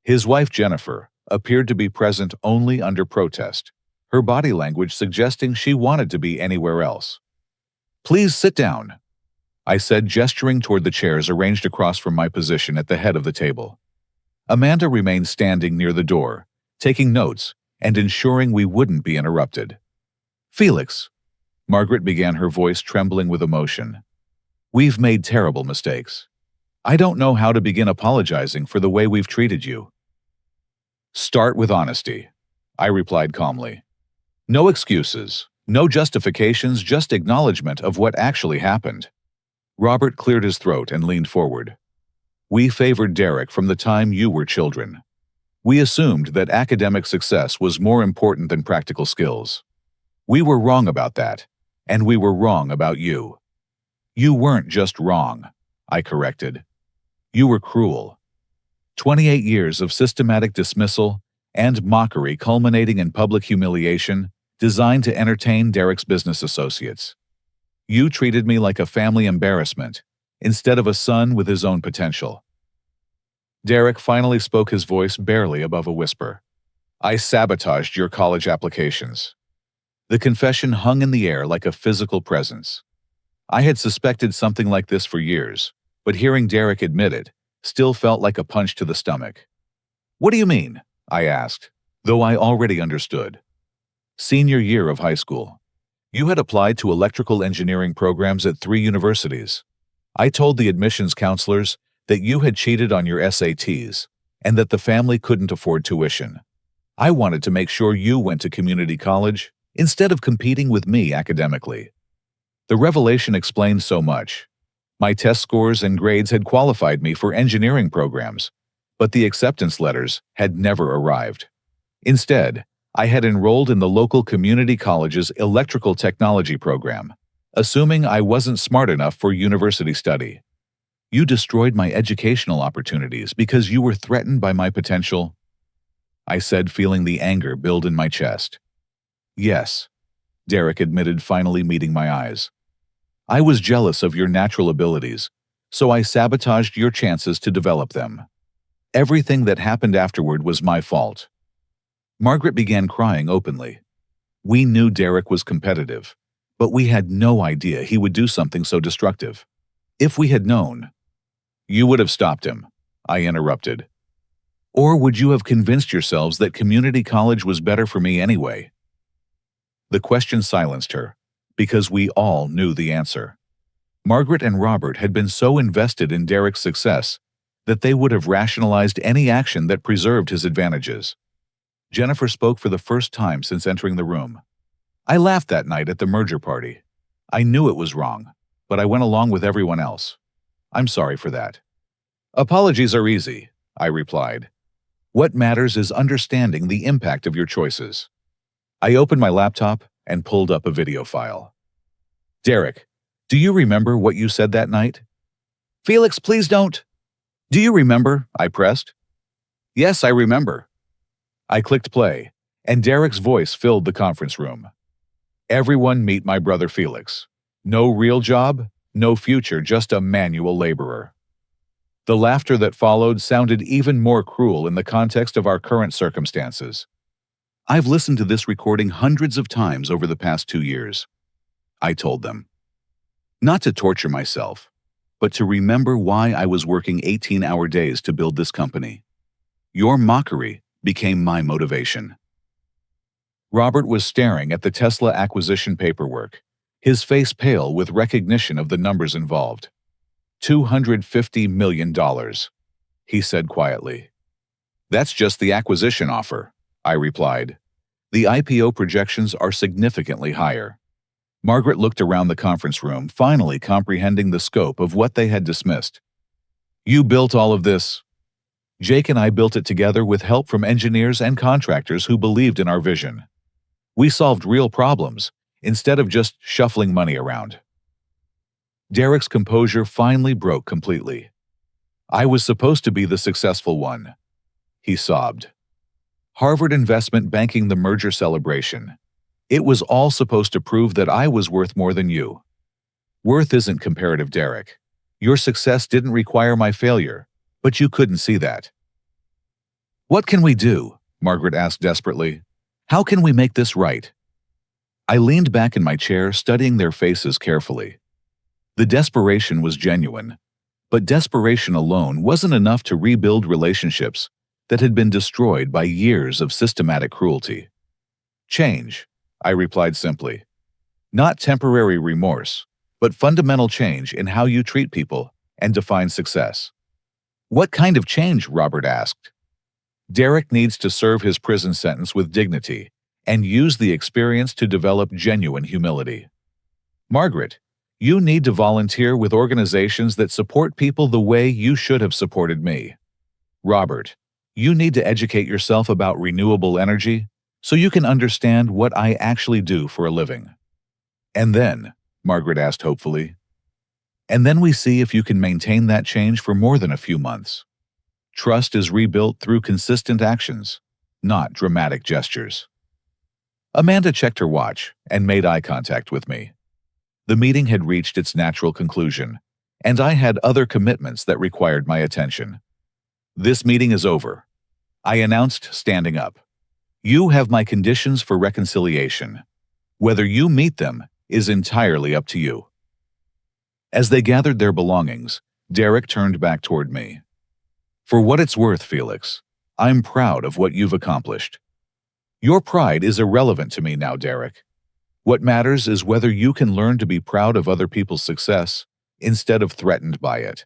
His wife, Jennifer, appeared to be present only under protest, her body language suggesting she wanted to be anywhere else. "Please sit down," I said, gesturing toward the chairs arranged across from my position at the head of the table. Amanda remained standing near the door, taking notes and ensuring we wouldn't be interrupted. "Felix," Margaret began, her voice trembling with emotion, "we've made terrible mistakes. I don't know how to begin apologizing for the way we've treated you." "Start with honesty," I replied calmly. "No excuses, No justifications, just acknowledgement of what actually happened. Robert cleared his throat and leaned forward. We favored Derek from the time you were children. We assumed that academic success was more important than practical skills. We were wrong about that, and we were wrong about you. You weren't just wrong, I corrected. You were cruel. 28 years of systematic dismissal and mockery culminating in public humiliation designed to entertain Derek's business associates. You treated me like a family embarrassment instead of a son with his own potential. Derek finally spoke, his voice barely above a whisper. I sabotaged your college applications. The confession hung in the air like a physical presence. I had suspected something like this for years, but hearing Derek admit it still felt like a punch to the stomach. What do you mean? I asked, though I already understood. Senior year of high school. You had applied to electrical engineering programs at 3 universities. I told the admissions counselors that you had cheated on your SATs and that the family couldn't afford tuition. I wanted to make sure you went to community college instead of competing with me academically. The revelation explained so much. My test scores and grades had qualified me for engineering programs, but the acceptance letters had never arrived. Instead, I had enrolled in the local community college's electrical technology program, assuming I wasn't smart enough for university study. You destroyed my educational opportunities because you were threatened by my potential, I said, feeling the anger build in my chest. Yes, Derek admitted, finally meeting my eyes. I was jealous of your natural abilities, so I sabotaged your chances to develop them. Everything that happened afterward was my fault. Margaret began crying openly. We knew Derek was competitive, but we had no idea he would do something so destructive. If we had known, you would have stopped him, I interrupted. Or would you have convinced yourselves that community college was better for me anyway? The question silenced her, because we all knew the answer. Margaret and Robert had been so invested in Derek's success that they would have rationalized any action that preserved his advantages. Jennifer spoke for the first time since entering the room. I laughed that night at the merger party. I knew it was wrong, but I went along with everyone else. I'm sorry for that. Apologies are easy, I replied. What matters is understanding the impact of your choices. I opened my laptop and pulled up a video file. Derek, do you remember what you said that night? Felix, please don't. Do you remember? I pressed. Yes, I remember. I clicked play, and Derek's voice filled the conference room. Everyone meet my brother Felix. No real job, no future, just a manual laborer. The laughter that followed sounded even more cruel in the context of our current circumstances. I've listened to this recording hundreds of times over the past 2 years. I told them. Not to torture myself, but to remember why I was working 18-hour days to build this company. Your mockery became my motivation. Robert was staring at the Tesla acquisition paperwork, his face pale with recognition of the numbers involved. $250 million, he said quietly. That's just the acquisition offer, I replied. The IPO projections are significantly higher. Margaret looked around the conference room, finally comprehending the scope of what they had dismissed. You built all of this? Jake and I built it together with help from engineers and contractors who believed in our vision. We solved real problems instead of just shuffling money around. Derek's composure finally broke completely. I was supposed to be the successful one, he sobbed. Harvard investment banking, the merger celebration. It was all supposed to prove that I was worth more than you. Worth isn't comparative, Derek. Your success didn't require my failure, but you couldn't see that. What can we do? Margaret asked desperately. How can we make this right? I leaned back in my chair, studying their faces carefully. The desperation was genuine, but desperation alone wasn't enough to rebuild relationships that had been destroyed by years of systematic cruelty. Change, I replied simply. Not temporary remorse, but fundamental change in how you treat people and define success. What kind of change? Robert asked. Derek needs to serve his prison sentence with dignity and use the experience to develop genuine humility. Margaret, you need to volunteer with organizations that support people the way you should have supported me. Robert, you need to educate yourself about renewable energy so you can understand what I actually do for a living. And then, Margaret asked hopefully, and then we see if you can maintain that change for more than a few months. Trust is rebuilt through consistent actions, not dramatic gestures. Amanda checked her watch and made eye contact with me. The meeting had reached its natural conclusion, and I had other commitments that required my attention. This meeting is over, I announced, standing up. You have my conditions for reconciliation. Whether you meet them is entirely up to you. As they gathered their belongings, Derek turned back toward me. For what it's worth, Felix, I'm proud of what you've accomplished. Your pride is irrelevant to me now, Derek. What matters is whether you can learn to be proud of other people's success instead of threatened by it.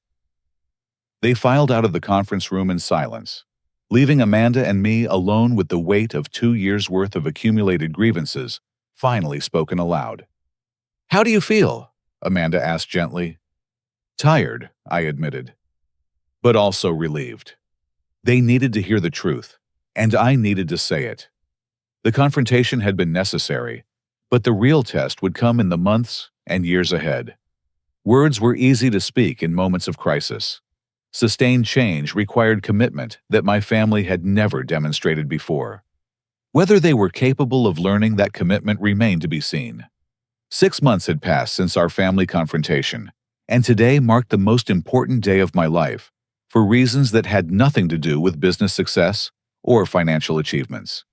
They filed out of the conference room in silence, leaving Amanda and me alone with the weight of 2 years' worth of accumulated grievances finally spoken aloud. How do you feel? Amanda asked gently. Tired, I admitted, but also relieved. They needed to hear the truth, and I needed to say it. The confrontation had been necessary, but the real test would come in the months and years ahead. Words were easy to speak in moments of crisis. Sustained change required commitment that my family had never demonstrated before. Whether they were capable of learning that commitment remained to be seen. 6 months had passed since our family confrontation, and today marked the most important day of my life, for reasons that had nothing to do with business success or financial achievements.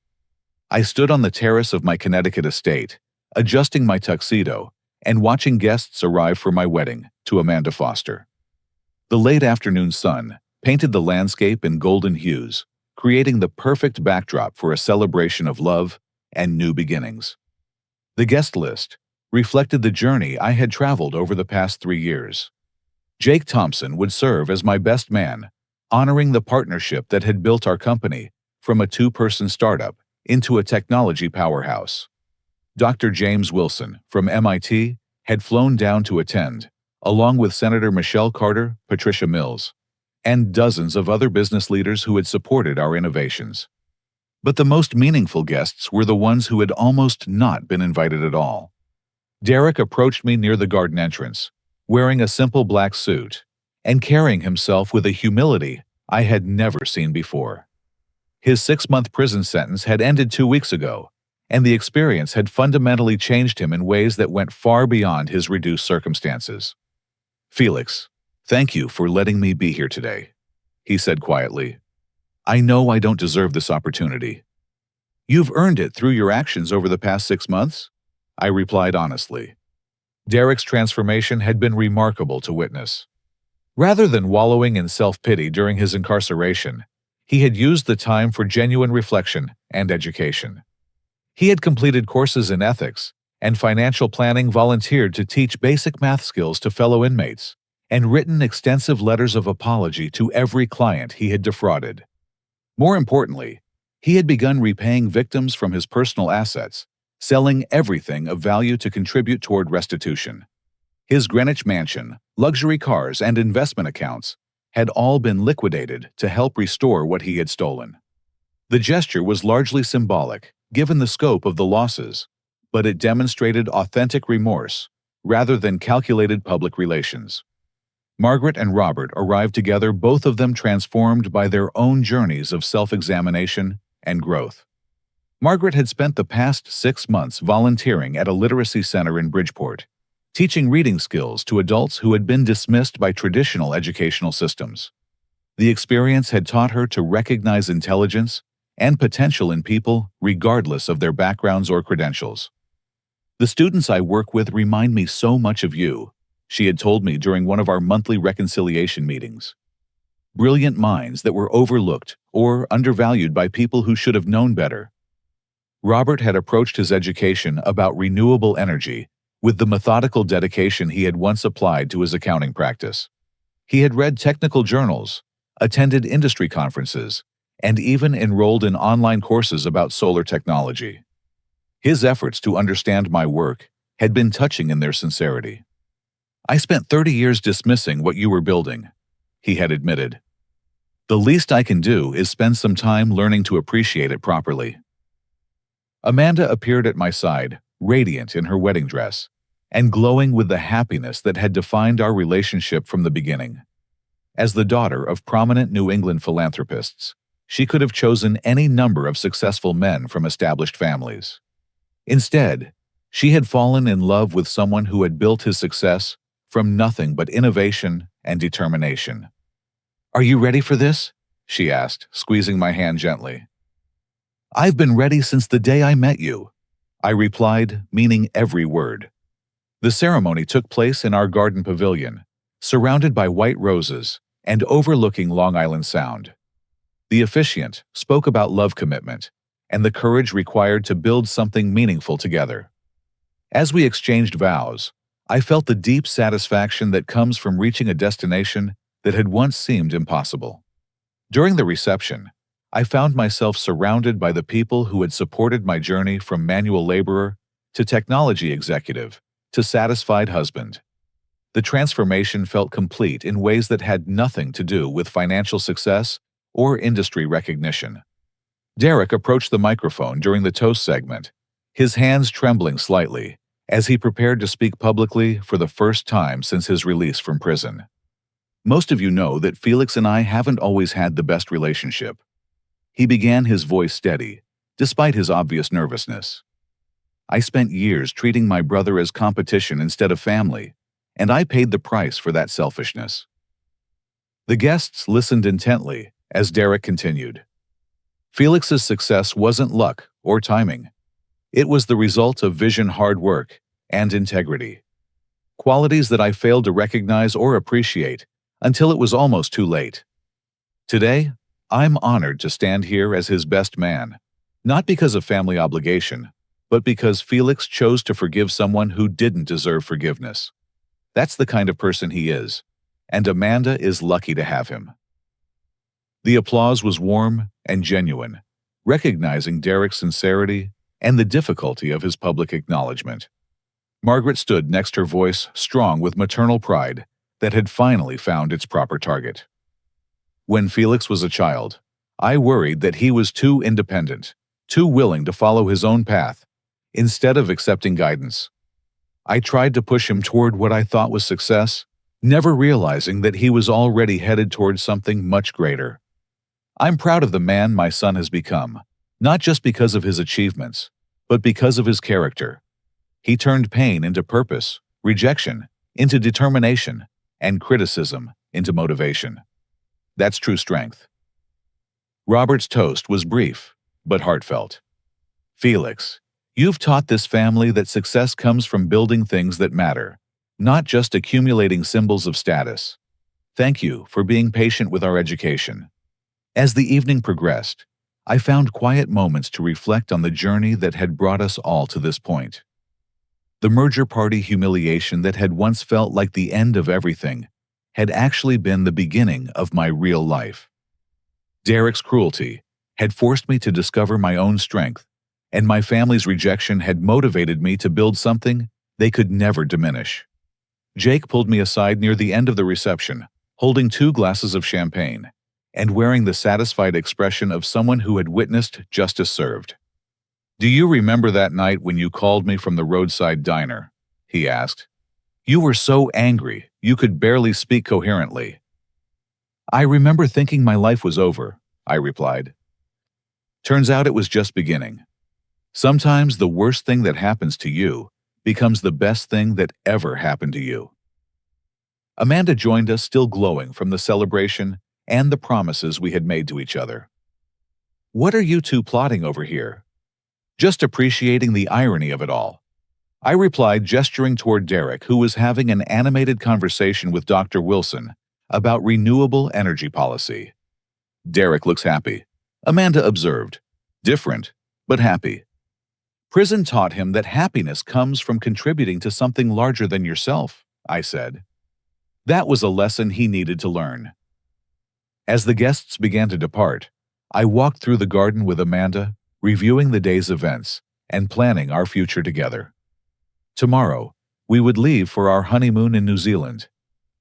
I stood on the terrace of my Connecticut estate, adjusting my tuxedo and watching guests arrive for my wedding to Amanda Foster. The late afternoon sun painted the landscape in golden hues, creating the perfect backdrop for a celebration of love and new beginnings. The guest list reflected the journey I had traveled over the past 3 years. Jake Thompson would serve as my best man, honoring the partnership that had built our company from a 2-person startup into a technology powerhouse. Dr. James Wilson from MIT had flown down to attend, along with Senator Michelle Carter, Patricia Mills, and dozens of other business leaders who had supported our innovations. But the most meaningful guests were the ones who had almost not been invited at all. Derek approached me near the garden entrance, wearing a simple black suit and carrying himself with a humility I had never seen before. His 6-month prison sentence had ended 2 weeks ago, and the experience had fundamentally changed him in ways that went far beyond his reduced circumstances. Felix, thank you for letting me be here today, he said quietly. I know I don't deserve this opportunity. You've earned it through your actions over the past 6 months, I replied honestly. Derek's transformation had been remarkable to witness. Rather than wallowing in self-pity during his incarceration, he had used the time for genuine reflection and education. He had completed courses in ethics and financial planning, volunteered to teach basic math skills to fellow inmates, and written extensive letters of apology to every client he had defrauded. More importantly, he had begun repaying victims from his personal assets, selling everything of value to contribute toward restitution. His Greenwich mansion, luxury cars, and investment accounts had all been liquidated to help restore what he had stolen. The gesture was largely symbolic, given the scope of the losses, but it demonstrated authentic remorse rather than calculated public relations. Margaret and Robert arrived together, both of them transformed by their own journeys of self-examination and growth. Margaret had spent the past 6 months volunteering at a literacy center in Bridgeport, teaching reading skills to adults who had been dismissed by traditional educational systems. The experience had taught her to recognize intelligence and potential in people regardless of their backgrounds or credentials. The students I work with remind me so much of you, she had told me during one of our monthly reconciliation meetings. Brilliant minds that were overlooked or undervalued by people who should have known better. Robert had approached his education about renewable energy with the methodical dedication he had once applied to his accounting practice. He had read technical journals, attended industry conferences, and even enrolled in online courses about solar technology. His efforts to understand my work had been touching in their sincerity. "I spent 30 years dismissing what you were building," he had admitted. "The least I can do is spend some time learning to appreciate it properly." Amanda appeared at my side, radiant in her wedding dress, and glowing with the happiness that had defined our relationship from the beginning. As the daughter of prominent New England philanthropists, she could have chosen any number of successful men from established families. Instead, she had fallen in love with someone who had built his success from nothing but innovation and determination. "Are you ready for this?" she asked, squeezing my hand gently. "I've been ready since the day I met you," I replied, meaning every word. The ceremony took place in our garden pavilion, surrounded by white roses and overlooking Long Island Sound. The officiant spoke about love commitment and the courage required to build something meaningful together. As we exchanged vows, I felt the deep satisfaction that comes from reaching a destination that had once seemed impossible. During the reception, I found myself surrounded by the people who had supported my journey from manual laborer to technology executive to satisfied husband. The transformation felt complete in ways that had nothing to do with financial success or industry recognition. Derek approached the microphone during the toast segment, his hands trembling slightly as he prepared to speak publicly for the first time since his release from prison. "Most of you know that Felix and I haven't always had the best relationship." He began, his voice steady, despite his obvious nervousness. "I spent years treating my brother as competition instead of family, and I paid the price for that selfishness." The guests listened intently as Derek continued. "Felix's success wasn't luck or timing. It was the result of vision, hard work, and integrity. Qualities that I failed to recognize or appreciate until it was almost too late. Today, I'm honored to stand here as his best man, not because of family obligation, but because Felix chose to forgive someone who didn't deserve forgiveness. That's the kind of person he is, and Amanda is lucky to have him." The applause was warm and genuine, recognizing Derek's sincerity and the difficulty of his public acknowledgement. Margaret stood next, her voice strong with maternal pride that had finally found its proper target. "When Felix was a child, I worried that he was too independent, too willing to follow his own path, instead of accepting guidance. I tried to push him toward what I thought was success, never realizing that he was already headed towards something much greater. I'm proud of the man my son has become, not just because of his achievements, but because of his character. He turned pain into purpose, rejection into determination, and criticism into motivation. That's true strength." Robert's toast was brief, but heartfelt. "Felix, you've taught this family that success comes from building things that matter, not just accumulating symbols of status. Thank you for being patient with our education." As the evening progressed, I found quiet moments to reflect on the journey that had brought us all to this point. The merger party humiliation that had once felt like the end of everything had actually been the beginning of my real life. Derek's cruelty had forced me to discover my own strength, and my family's rejection had motivated me to build something they could never diminish. Jake pulled me aside near the end of the reception, holding 2 glasses of champagne, and wearing the satisfied expression of someone who had witnessed justice served. "Do you remember that night when you called me from the roadside diner?" he asked. "You were so angry, you could barely speak coherently." "I remember thinking my life was over," I replied. "Turns out it was just beginning. Sometimes the worst thing that happens to you becomes the best thing that ever happened to you." Amanda joined us, still glowing from the celebration and the promises we had made to each other. "What are you two plotting over here?" "Just appreciating the irony of it all," I replied, gesturing toward Derek, who was having an animated conversation with Dr. Wilson about renewable energy policy. "Derek looks happy," Amanda observed. "Different, but happy." "Prison taught him that happiness comes from contributing to something larger than yourself," I said. "That was a lesson he needed to learn." As the guests began to depart, I walked through the garden with Amanda, reviewing the day's events and planning our future together. Tomorrow, we would leave for our honeymoon in New Zealand,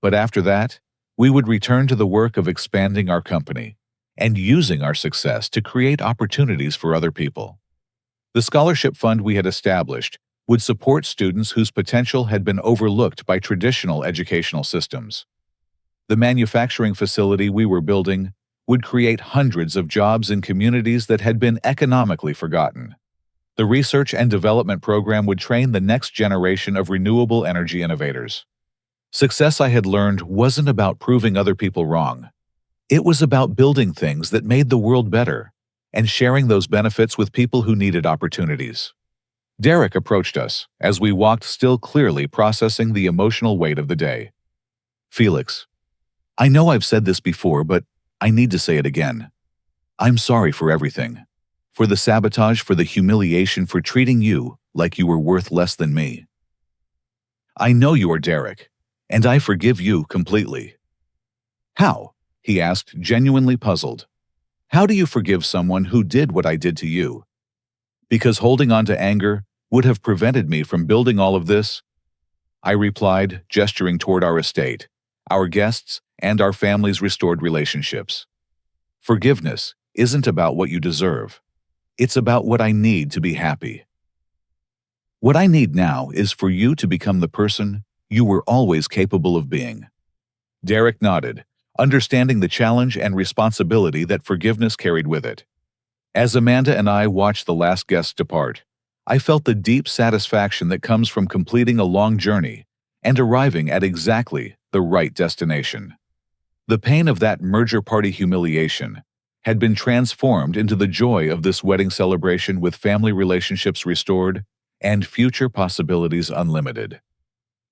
but after that, we would return to the work of expanding our company and using our success to create opportunities for other people. The scholarship fund we had established would support students whose potential had been overlooked by traditional educational systems. The manufacturing facility we were building would create hundreds of jobs in communities that had been economically forgotten. The research and development program would train the next generation of renewable energy innovators. Success, I had learned, wasn't about proving other people wrong. It was about building things that made the world better and sharing those benefits with people who needed opportunities. Derek approached us as we walked, still clearly processing the emotional weight of the day. "Felix, I know I've said this before, but I need to say it again. I'm sorry for everything. For the sabotage, for the humiliation, for treating you like you were worth less than me. I know you are Derek, and I forgive you completely." "How?" he asked, genuinely puzzled. "How do you forgive someone who did what I did to you?" "Because holding on to anger would have prevented me from building all of this," I replied, gesturing toward our estate, our guests, and our family's restored relationships. "Forgiveness isn't about what you deserve. It's about what I need to be happy. What I need now is for you to become the person you were always capable of being." Derek nodded, understanding the challenge and responsibility that forgiveness carried with it. As Amanda and I watched the last guest depart, I felt the deep satisfaction that comes from completing a long journey and arriving at exactly the right destination. The pain of that merger party humiliation had been transformed into the joy of this wedding celebration, with family relationships restored and future possibilities unlimited.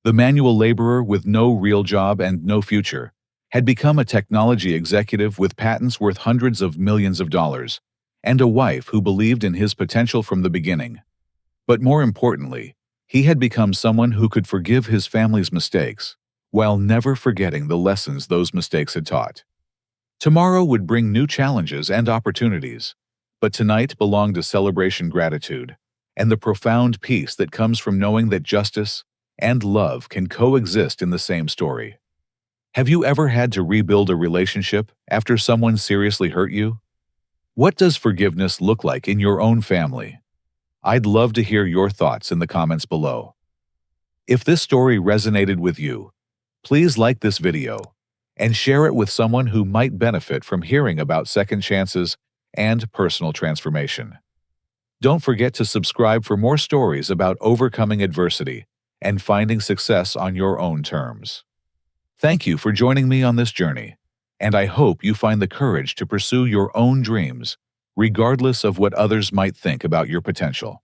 The manual laborer with no real job and no future had become a technology executive with patents worth hundreds of millions of dollars, and a wife who believed in his potential from the beginning. But more importantly, he had become someone who could forgive his family's mistakes, while never forgetting the lessons those mistakes had taught. Tomorrow would bring new challenges and opportunities, but tonight belonged to celebration, gratitude, and the profound peace that comes from knowing that justice and love can coexist in the same story. Have you ever had to rebuild a relationship after someone seriously hurt you? What does forgiveness look like in your own family? I'd love to hear your thoughts in the comments below. If this story resonated with you, please like this video and share it with someone who might benefit from hearing about second chances and personal transformation. Don't forget to subscribe for more stories about overcoming adversity and finding success on your own terms. Thank you for joining me on this journey, and I hope you find the courage to pursue your own dreams, regardless of what others might think about your potential.